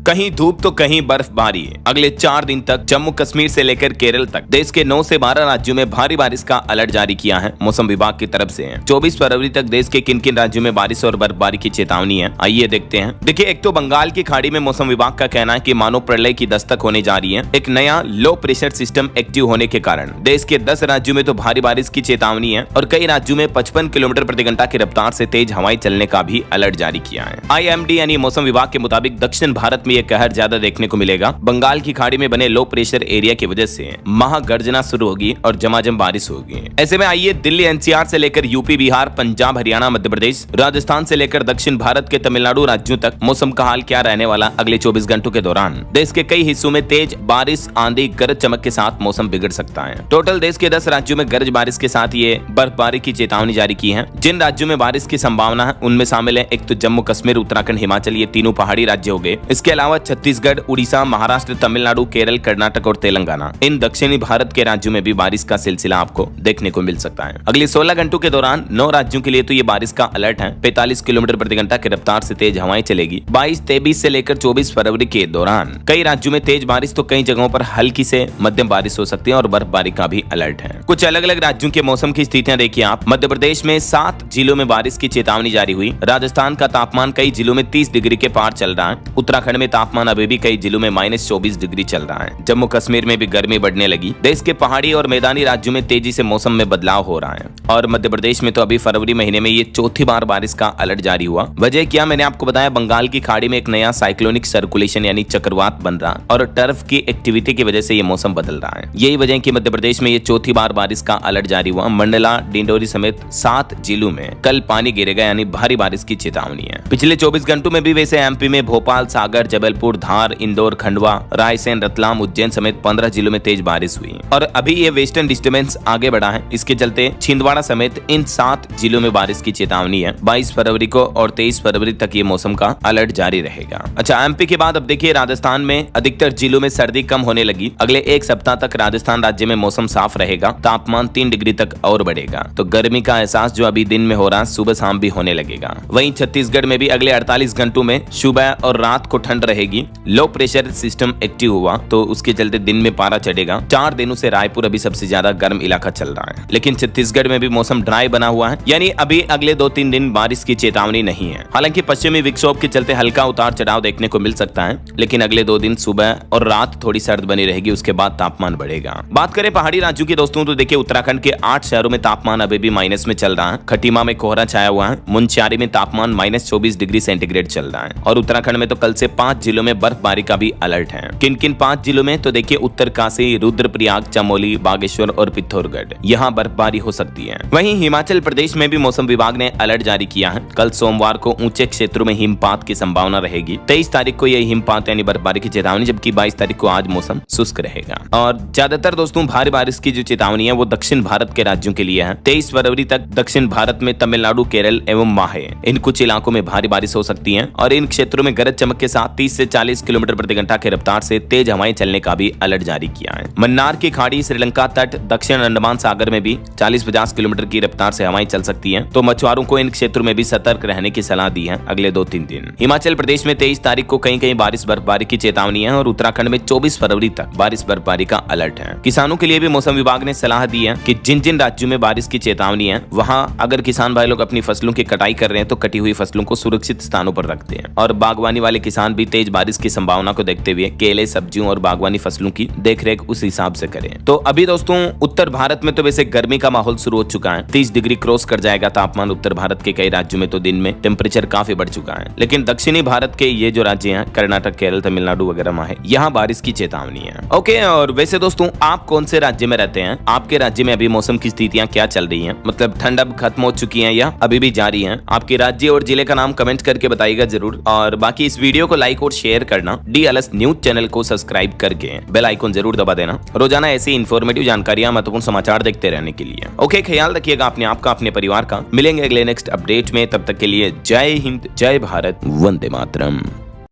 कहीं धूप तो कहीं बर्फबारी। अगले 4 दिन तक जम्मू कश्मीर से लेकर केरल तक देश के 9 से 12 राज्यों में भारी बारिश का अलर्ट जारी किया है मौसम विभाग की तरफ से। 24 फरवरी तक देश के किन किन राज्यों में बारिश और बर्फबारी की चेतावनी है, आइए देखते हैं। देखिए, एक तो बंगाल की खाड़ी में मौसम विभाग का कहना है कि मानो प्रलय की दस्तक होने जा रही है। एक नया लो प्रेशर सिस्टम एक्टिव होने के कारण देश के 10 राज्यों में तो भारी बारिश की चेतावनी है और कई राज्यों में 55 किलोमीटर प्रति घंटा की रफ्तार से तेज हवाएं चलने का भी अलर्ट जारी किया है। IMD यानी मौसम विभाग के मुताबिक दक्षिण भारत में यह कहर ज्यादा देखने को मिलेगा। बंगाल की खाड़ी में बने लो प्रेशर एरिया की वजह से महागर्जना शुरू होगी और झमाझम बारिश होगी। ऐसे में आइए दिल्ली NCR से लेकर यूपी, बिहार, पंजाब, हरियाणा, मध्य प्रदेश, राजस्थान से लेकर दक्षिण भारत के तमिलनाडु राज्यों तक मौसम का हाल क्या रहने वाला अगले 24 घंटों के दौरान। देश के कई हिस्सों में तेज बारिश, आंधी, गरज चमक के साथ मौसम बिगड़ सकता है। टोटल देश के 10 राज्यों में गरज बारिश के साथ ये बर्फबारी की चेतावनी जारी की है। जिन राज्यों में बारिश की संभावना है उनमें शामिल है एक तो जम्मू कश्मीर, उत्तराखंड, हिमाचल, ये तीनों पहाड़ी राज्य हो गए। इसके अलावा छत्तीसगढ़, उड़ीसा, महाराष्ट्र, तमिलनाडु, केरल, कर्नाटक और तेलंगाना, इन दक्षिणी भारत के राज्यों में भी बारिश का सिलसिला आपको देखने को मिल सकता है। अगले 16 घंटों के दौरान 9 राज्यों के लिए तो ये बारिश का अलर्ट है। 45 किलोमीटर प्रति घंटा की रफ्तार से तेज हवाएं चलेगी। 22, 23 से लेकर 24 फरवरी के दौरान कई राज्यों में तेज बारिश तो कई जगहों पर हल्की से मध्यम बारिश हो सकती है और बर्फबारी का भी अलर्ट है। कुछ अलग अलग राज्यों के मौसम की स्थितियां देखिए आप। मध्य प्रदेश में 7 जिलों में बारिश की चेतावनी जारी हुई। राजस्थान का तापमान कई जिलों में 30 डिग्री के पार चल रहा है। उत्तराखंड में तापमान अभी भी कई जिलों में -24 डिग्री चल रहा है। जम्मू कश्मीर में भी गर्मी बढ़ने लगी। देश के पहाड़ी और मैदानी राज्यों में तेजी से मौसम में बदलाव हो रहा है और मध्य प्रदेश में तो अभी फरवरी महीने में ये चौथी बार बारिश का अलर्ट जारी हुआ। वजह क्या, मैंने आपको बताया, बंगाल की खाड़ी में एक नया साइक्लोनिक सर्कुलेशन यानी चक्रवात बन रहा और टर्फ की एक्टिविटी की वजह से ये मौसम बदल रहा है। यही वजह कि मध्य प्रदेश में ये चौथी बार बारिश का अलर्ट जारी हुआ। मंडला, डिंडोरी समेत 7 जिलों में कल पानी गिरेगा यानी भारी बारिश की चेतावनी है। पिछले 24 घंटों में भी वैसे MP में भोपाल, सागर, जबलपुर, धार, इंदौर, खंडवा, रायसेन, रतलाम, उज्जैन समेत 15 जिलों में तेज बारिश हुई और अभी ये वेस्टर्न डिस्टर्बेंस आगे बढ़ा है। इसके चलते छिंदवाड़ा समेत इन 7 जिलों में बारिश की चेतावनी है। 22 फरवरी को और 23 फरवरी तक ये मौसम का अलर्ट जारी रहेगा। अच्छा, MP के बाद अब देखिए राजस्थान में अधिकतर जिलों में सर्दी कम होने लगी। अगले 1 सप्ताह तक राजस्थान राज्य में मौसम साफ रहेगा। तापमान 3 डिग्री तक और बढ़ेगा तो गर्मी का एहसास जो अभी दिन में हो रहा सुबह शाम भी होने लगेगा। वहीं छत्तीसगढ़ में भी अगले 48 घंटों में सुबह और रात को ठंड रहेगी। लो प्रेशर सिस्टम एक्टिव हुआ तो उसके चलते दिन में पारा चढ़ेगा। 4 दिनों से रायपुर अभी सबसे ज्यादा गर्म इलाका चल रहा है, लेकिन छत्तीसगढ़ में भी मौसम ड्राई बना हुआ है, यानी अभी अगले 2-3 दिन बारिश की चेतावनी नहीं है। हालांकि पश्चिमी विक्षोभ के चलते हल्का उतार चढ़ाव देखने को मिल सकता है, लेकिन अगले 2 दिन सुबह और रात थोड़ी सर्द बनी रहेगी, उसके बाद तापमान बढ़ेगा। बात करें पहाड़ी राज्यों की दोस्तों तो देखिए उत्तराखंड के 8 शहरों में तापमान अभी भी माइनस में चल रहा है। खटीमा में कोहरा छाया हुआ है। मुनस्यारी में तापमान -24 डिग्री सेंटीग्रेड चल रहा है और उत्तराखंड में तो कल से 5 जिलों में बर्फबारी का भी अलर्ट है। किन किन 5 जिलों में तो देखिए उत्तरकाशी, रुद्रप्रयाग, चमोली, बागेश्वर और पिथौरागढ़, यहाँ बर्फबारी हो सकती है। वहीं हिमाचल प्रदेश में भी मौसम विभाग ने अलर्ट जारी किया है। कल सोमवार को ऊंचे क्षेत्रों में हिमपात की संभावना रहेगी। 23 तारीख को यह हिमपात यानी बर्फबारी की चेतावनी, जबकि 22 तारीख को आज मौसम शुष्क रहेगा। और ज्यादातर दोस्तों भारी बारिश की जो चेतावनी है वो दक्षिण भारत के राज्यों के लिए है। 23 फरवरी तक दक्षिण भारत में तमिलनाडु, केरल एवं माहे, इन कुछ इलाकों में भारी बारिश हो सकती है और इन क्षेत्रों में गरज चमक के साथ 30 से 40 किलोमीटर प्रति घंटा की रफ्तार से तेज हवाएं चलने का भी अलर्ट जारी किया है। मन्नार की खाड़ी, श्रीलंका तट, दक्षिण अंडमान सागर में भी 40-50 किलोमीटर की रफ्तार से हवाएं चल सकती हैं, तो मछुआरों को इन क्षेत्रों में भी सतर्क रहने की सलाह दी है अगले 2-3 दिन। हिमाचल प्रदेश में 23 तारीख को कहीं कहीं बारिश बर्फबारी की चेतावनी है और उत्तराखंड में 24 फरवरी तक बारिश बर्फबारी का अलर्ट है। किसानों के लिए भी मौसम विभाग ने सलाह दी है कि जिन जिन राज्यों में बारिश की चेतावनी है वहां अगर किसान भाई लोग अपनी फसलों की कटाई कर रहे हैं तो कटी हुई फसलों को सुरक्षित स्थानों पर रखते हैं और बागवानी वाले किसान भी तेज बारिश की संभावना को देखते हुए केले, सब्जियों और बागवानी फसलों की देखरेख उस हिसाब से करें। तो अभी दोस्तों उत्तर भारत में तो वैसे गर्मी का माहौल शुरू हो चुका है। 30 डिग्री क्रॉस कर जाएगा तापमान उत्तर भारत के कई राज्यों में, तो दिन में टेम्परेचर काफी बढ़ चुका है। लेकिन दक्षिणी भारत के ये जो राज्य हैं कर्नाटक, केरल, तमिलनाडु वगैरह में है, यहाँ बारिश की चेतावनी है। ओके, और वैसे दोस्तों आप कौन से राज्य में रहते हैं? आपके राज्य में अभी मौसम की स्थितियां क्या चल रही हैं? मतलब ठंड अब खत्म हो चुकी है या अभी भी जारी है? आपके राज्य और जिले का नाम कमेंट करके बताइएगा जरूर। और बाकी इस वीडियो को लाइक और शेयर करना, DLS न्यूज चैनल को सब्सक्राइब करके बेल आइकन जरूर दबा देना रोजाना ऐसी इन्फॉर्मेटिव जानकारियां, महत्वपूर्ण समाचार देखते रहने के लिए। ओके, ख्याल रखिएगा अपने आप का, अपने परिवार का। मिलेंगे अगले नेक्स्ट अपडेट में, तब तक के लिए जय हिंद, जय भारत, वंदे मातरम।